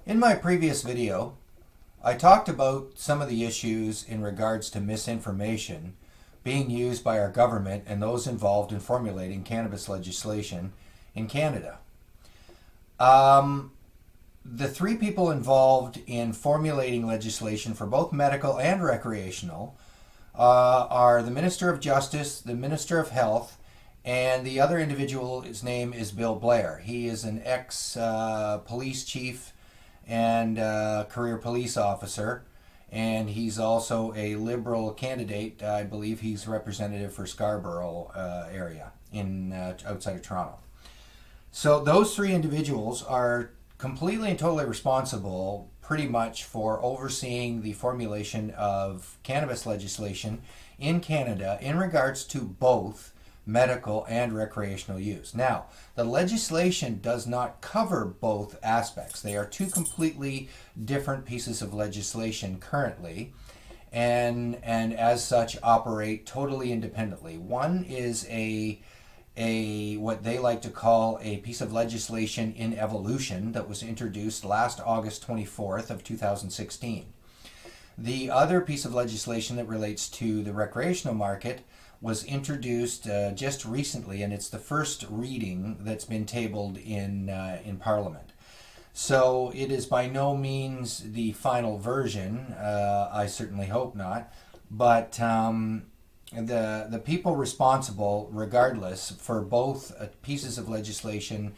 In my previous video, I talked about some of the issues in regards to misinformation being used by our government and those involved in formulating cannabis legislation in Canada. The three people involved in formulating legislation for both medical and recreational are the Minister of Justice, the Minister of Health, and the other individual, his name is Bill Blair. He is an ex-police chief and career police officer, and he's also a Liberal candidate. I believe he's representative for Scarborough area in outside of Toronto. So those three individuals are completely and totally responsible pretty much for overseeing the formulation of cannabis legislation in Canada in regards to both medical and recreational use. Now, the legislation does not cover both aspects. They are two completely different pieces of legislation currently, and as such operate totally independently. One is a what they like to call a piece of legislation in evolution that was introduced last August 24th of 2016. The other piece of legislation that relates to the recreational market was introduced just recently, and it's the first reading that's been tabled in Parliament. So it is by no means the final version. I certainly hope not. But the people responsible, regardless, for both pieces of legislation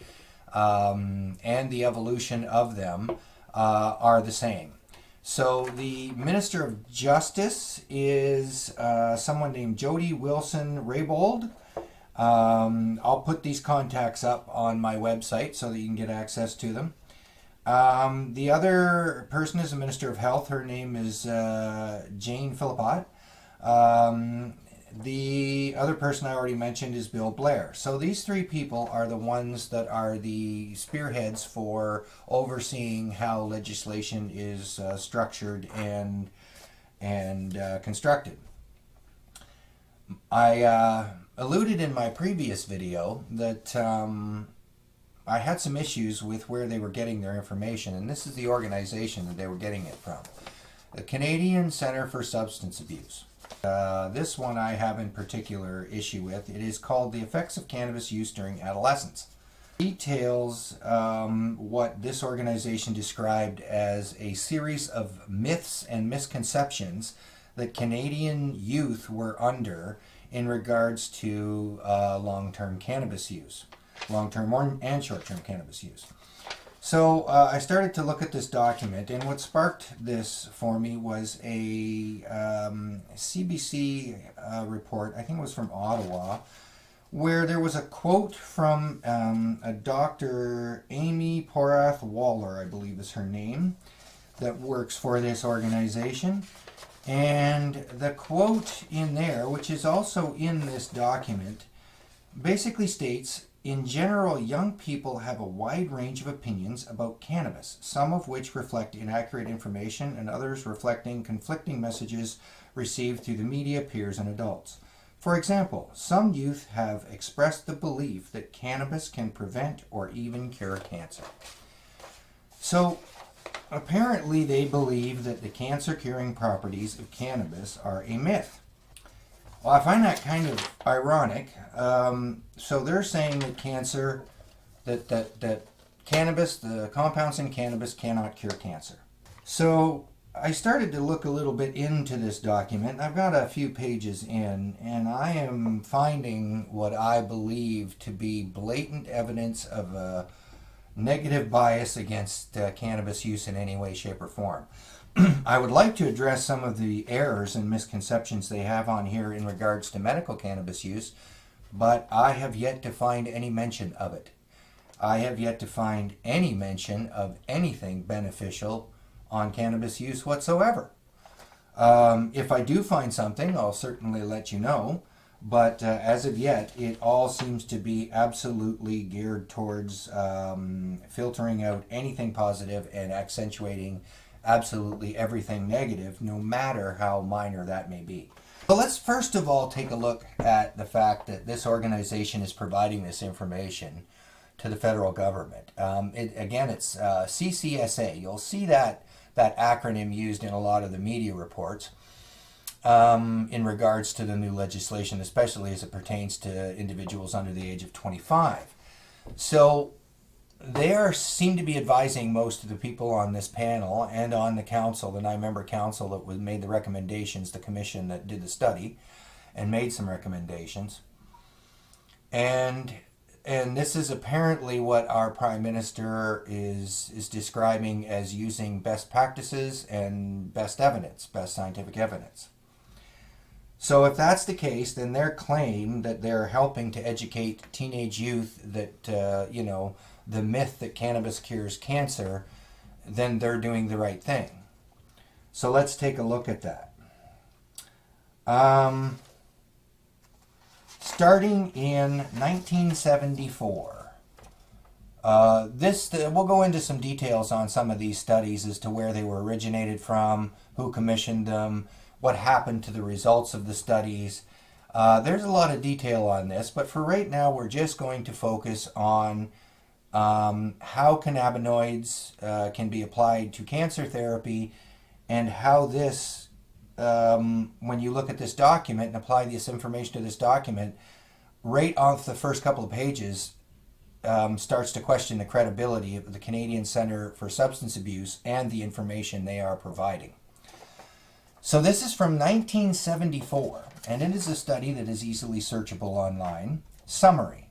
and the evolution of them are the same. So the Minister of Justice is someone named Jody Wilson-Raybould. I'll put these contacts up on my website so that you can get access to them. The other person is the Minister of Health. Her name is Jane Philippot. The other person I already mentioned is Bill Blair. So these three people are the ones that are the spearheads for overseeing how legislation is structured and constructed. I alluded in my previous video that I had some issues with where they were getting their information, and this is the organization that they were getting it from. The Canadian Centre for Substance Abuse. This one I have in particular issue with. It is called The Effects of Cannabis Use During Adolescence. It details what this organization described as a series of myths and misconceptions that Canadian youth were under in regards to long-term cannabis use, long-term and short-term cannabis use. So I started to look at this document, and what sparked this for me was a CBC report, I think it was from Ottawa, where there was a quote from a Dr. Amy Porath Waller, I believe is her name, that works for this organization. And the quote in there, which is also in this document, basically states, "In general, young people have a wide range of opinions about cannabis, some of which reflect inaccurate information and others reflecting conflicting messages received through the media, peers, and adults. For example, some youth have expressed the belief that cannabis can prevent or even cure cancer." So apparently they believe that the cancer-curing properties of cannabis are a myth. Well, I find that kind of ironic. So they're saying that that cannabis, the compounds in cannabis cannot cure cancer. So I started to look a little bit into this document. I've got a few pages in, and I am finding what I believe to be blatant evidence of a negative bias against cannabis use in any way, shape, or form. I would like to address some of the errors and misconceptions they have on here in regards to medical cannabis use, but I have yet to find any mention of it. I have yet to find any mention of anything beneficial on cannabis use whatsoever. If I do find something, I'll certainly let you know, but as of yet, it all seems to be absolutely geared towards filtering out anything positive and accentuating absolutely everything negative, no matter how minor that may be. But let's first of all take a look at the fact that this organization is providing this information to the federal government. It's CCSA. You'll see that acronym used in a lot of the media reports in regards to the new legislation, especially as it pertains to individuals under the age of 25. So they seem to be advising most of the people on this panel and on the council, the 9-member council that made the recommendations, the commission that did the study and made some recommendations. And this is apparently what our Prime Minister is describing as using best practices and best evidence, best scientific evidence. So if that's the case, then their claim that they're helping to educate teenage youth that, the myth that cannabis cures cancer, then they're doing the right thing. So let's take a look at that. Starting in 1974, we'll go into some details on some of these studies as to where they were originated from, who commissioned them, what happened to the results of the studies. There's a lot of detail on this, but for right now we're just going to focus on how cannabinoids can be applied to cancer therapy, and how this, when you look at this document and apply this information to this document, right off the first couple of pages, starts to question the credibility of the Canadian Centre for Substance Abuse and the information they are providing. So this is from 1974, and it is a study that is easily searchable online. Summary.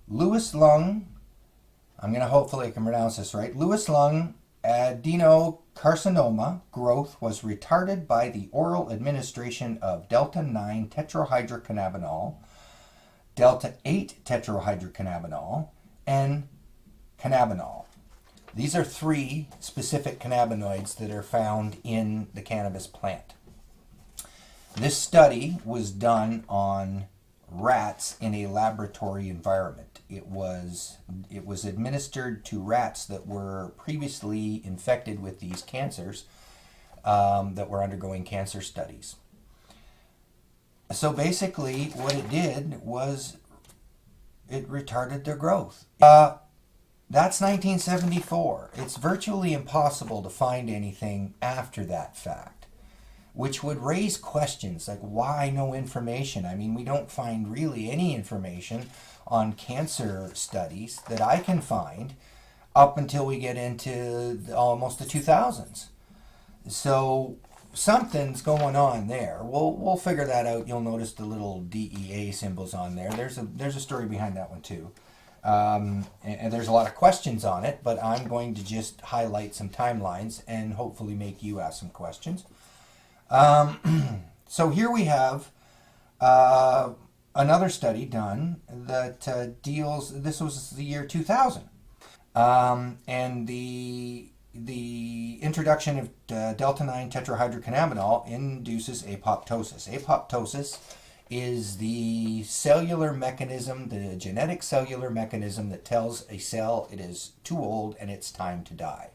Lewis lung, I'm going to hopefully I can pronounce this right, Lewis lung adenocarcinoma growth was retarded by the oral administration of delta-9 tetrahydrocannabinol, delta-8 tetrahydrocannabinol, and cannabinol. These are 3 specific cannabinoids that are found in the cannabis plant. This study was done on rats in a laboratory environment. It was administered to rats that were previously infected with these cancers that were undergoing cancer studies. So basically what it did was it retarded their growth. That's 1974. It's virtually impossible to find anything after that fact, which would raise questions like, why no information? I mean, we don't find really any information on cancer studies that I can find up until we get into almost the 2000s. So something's going on there. We'll figure that out. You'll notice the little DEA symbols on there. There's a story behind that one too. And there's a lot of questions on it, but I'm going to just highlight some timelines and hopefully make you ask some questions. So here we have another study done that deals, this was the year 2000, and the introduction of delta-9 tetrahydrocannabinol induces apoptosis. Apoptosis is the cellular mechanism, the genetic cellular mechanism that tells a cell it is too old and it's time to die.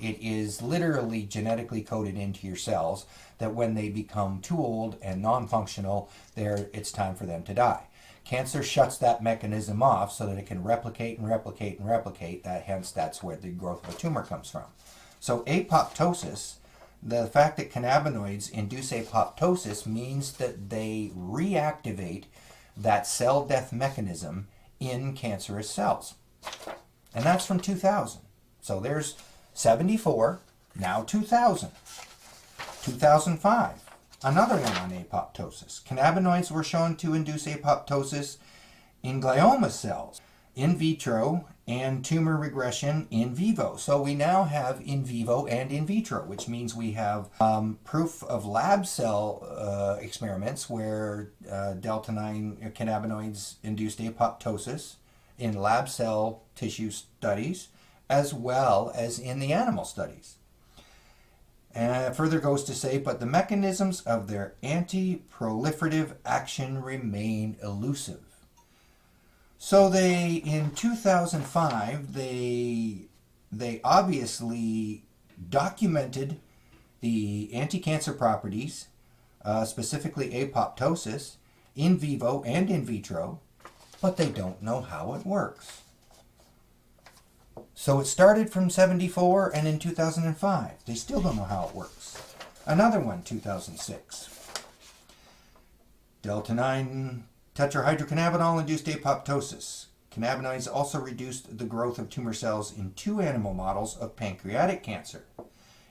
It is literally genetically coded into your cells that when they become too old and non-functional, it's time for them to die. Cancer shuts that mechanism off so that it can replicate and replicate and replicate. Hence, that's where the growth of a tumor comes from. So apoptosis, the fact that cannabinoids induce apoptosis, means that they reactivate that cell death mechanism in cancerous cells. And that's from 2000. So there's 74, now 2000. 2005, another one on apoptosis. Cannabinoids were shown to induce apoptosis in glioma cells, in vitro, and tumor regression in vivo. So we now have in vivo and in vitro, which means we have proof of lab cell experiments where delta-9 cannabinoids induced apoptosis in lab cell tissue studies, as well as in the animal studies. And it further goes to say, but the mechanisms of their anti-proliferative action remain elusive. So in 2005, they obviously documented the anti-cancer properties, specifically apoptosis, in vivo and in vitro, but they don't know how it works. So it started from 74 and in 2005. They still don't know how it works. Another one, 2006. Delta 9 tetrahydrocannabinol induced apoptosis. Cannabinoids also reduced the growth of tumor cells in 2 animal models of pancreatic cancer.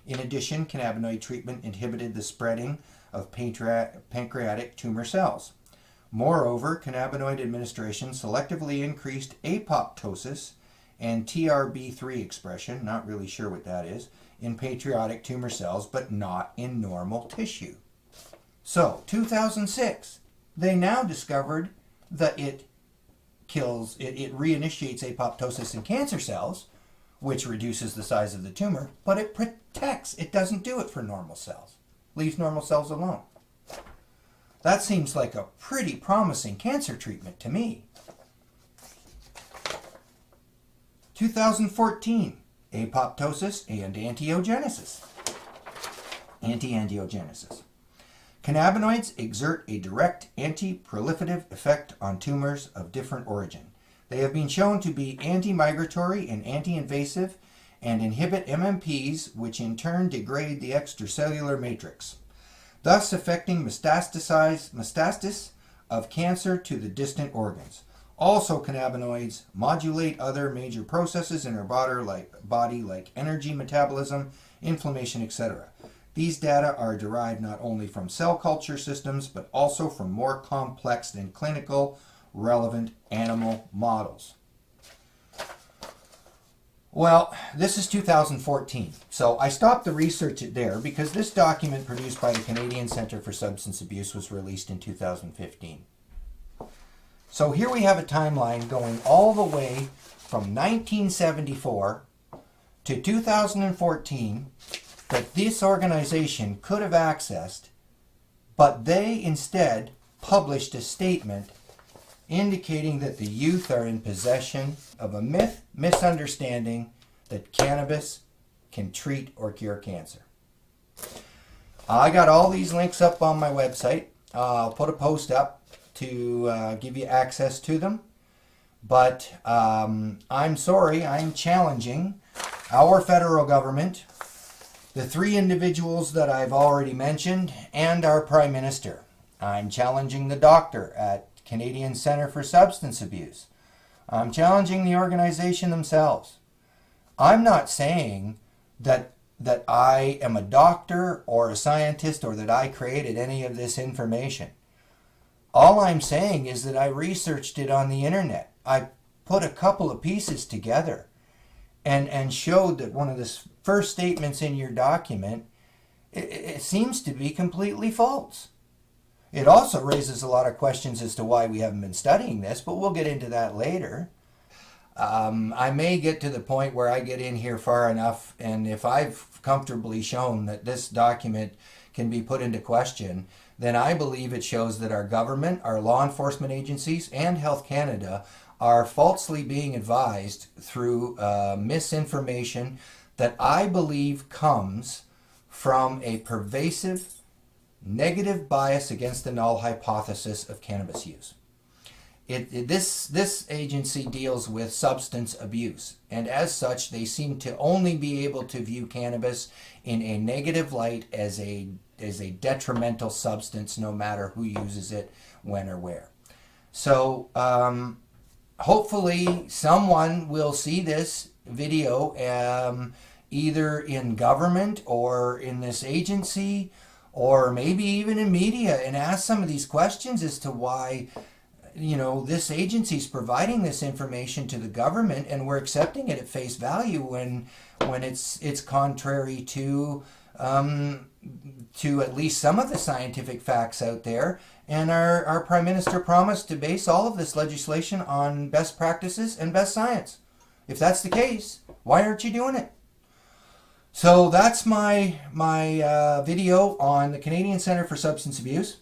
In addition, cannabinoid treatment inhibited the spreading of pancreatic tumor cells. Moreover, cannabinoid administration selectively increased apoptosis and TRB3 expression, not really sure what that is, in pancreatic tumor cells, but not in normal tissue. So, 2006, they now discovered that it reinitiates apoptosis in cancer cells, which reduces the size of the tumor, but it protects. It doesn't do it for normal cells. Leaves normal cells alone. That seems like a pretty promising cancer treatment to me. 2014, apoptosis and angiogenesis. Anti-angiogenesis. Cannabinoids exert a direct anti-proliferative effect on tumors of different origin. They have been shown to be anti-migratory and anti-invasive and inhibit MMPs, which in turn degrade the extracellular matrix, thus affecting metastasis of cancer to the distant organs. Also, cannabinoids modulate other major processes in our body like energy metabolism, inflammation, etc. These data are derived not only from cell culture systems, but also from more complex than clinical relevant animal models. Well, this is 2014, so I stopped the research there because this document produced by the Canadian Centre for Substance Abuse was released in 2015. So here we have a timeline going all the way from 1974 to 2014 that this organization could have accessed, but they instead published a statement indicating that the youth are in possession of a misunderstanding that cannabis can treat or cure cancer. I got all these links up on my website. I'll put a post up to give you access to them. But I'm sorry, I'm challenging our federal government, the 3 individuals that I've already mentioned, and our Prime Minister. I'm challenging the doctor at Canadian Centre for Substance Abuse. I'm challenging the organization themselves. I'm not saying that I am a doctor or a scientist or that I created any of this information. All I'm saying is that I researched it on the internet. I put a couple of pieces together and showed that one of the first statements in your document, it seems to be completely false. It also raises a lot of questions as to why we haven't been studying this, but we'll get into that later. I may get to the point where I get in here far enough, and if I've comfortably shown that this document can be put into question, then I believe it shows that our government, our law enforcement agencies, and Health Canada are falsely being advised through misinformation that I believe comes from a pervasive negative bias against the null hypothesis of cannabis use. This agency deals with substance abuse, and as such, they seem to only be able to view cannabis in a negative light as a detrimental substance, no matter who uses it, when or where. So hopefully someone will see this video either in government or in this agency or maybe even in media and ask some of these questions as to why this agency is providing this information to the government and we're accepting it at face value when it's contrary to at least some of the scientific facts out there. And our Prime Minister promised to base all of this legislation on best practices and best science. If that's the case, why aren't you doing it? So that's my video on the Canadian Centre for Substance Abuse.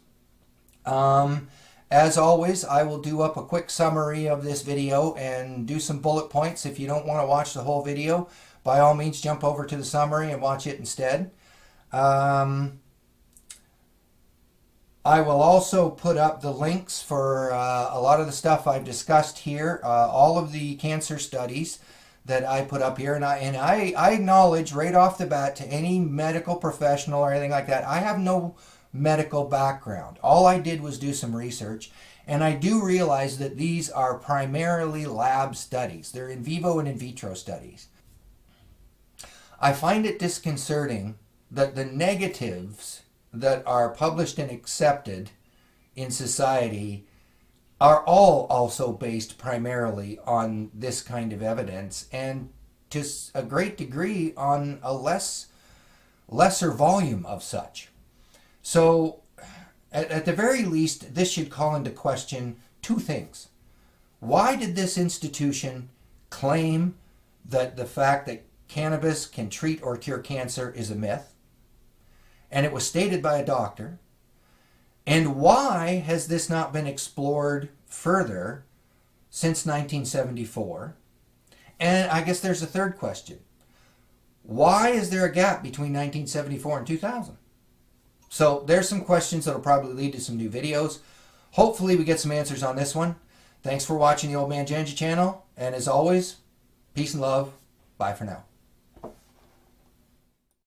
As always, I will do up a quick summary of this video and do some bullet points. If you don't want to watch the whole video, by all means jump over to the summary and watch it instead. I will also put up the links for a lot of the stuff I've discussed here, all of the cancer studies that I put up here, and I acknowledge right off the bat to any medical professional or anything like that, I have no medical background. All I did was do some research, and I do realize that these are primarily lab studies. They're in vivo and in vitro studies. I find it disconcerting that the negatives that are published and accepted in society are all also based primarily on this kind of evidence, and to a great degree on a lesser volume of such. So at the very least, this should call into question two things. Why did this institution claim that the fact that cannabis can treat or cure cancer is a myth? And it was stated by a doctor. And why has this not been explored further since 1974? And I guess there's a third question. Why is there a gap between 1974 and 2000? So there's some questions that'll probably lead to some new videos. Hopefully we get some answers on this one. Thanks for watching the Old Man Janji channel. And as always, peace and love. Bye for now.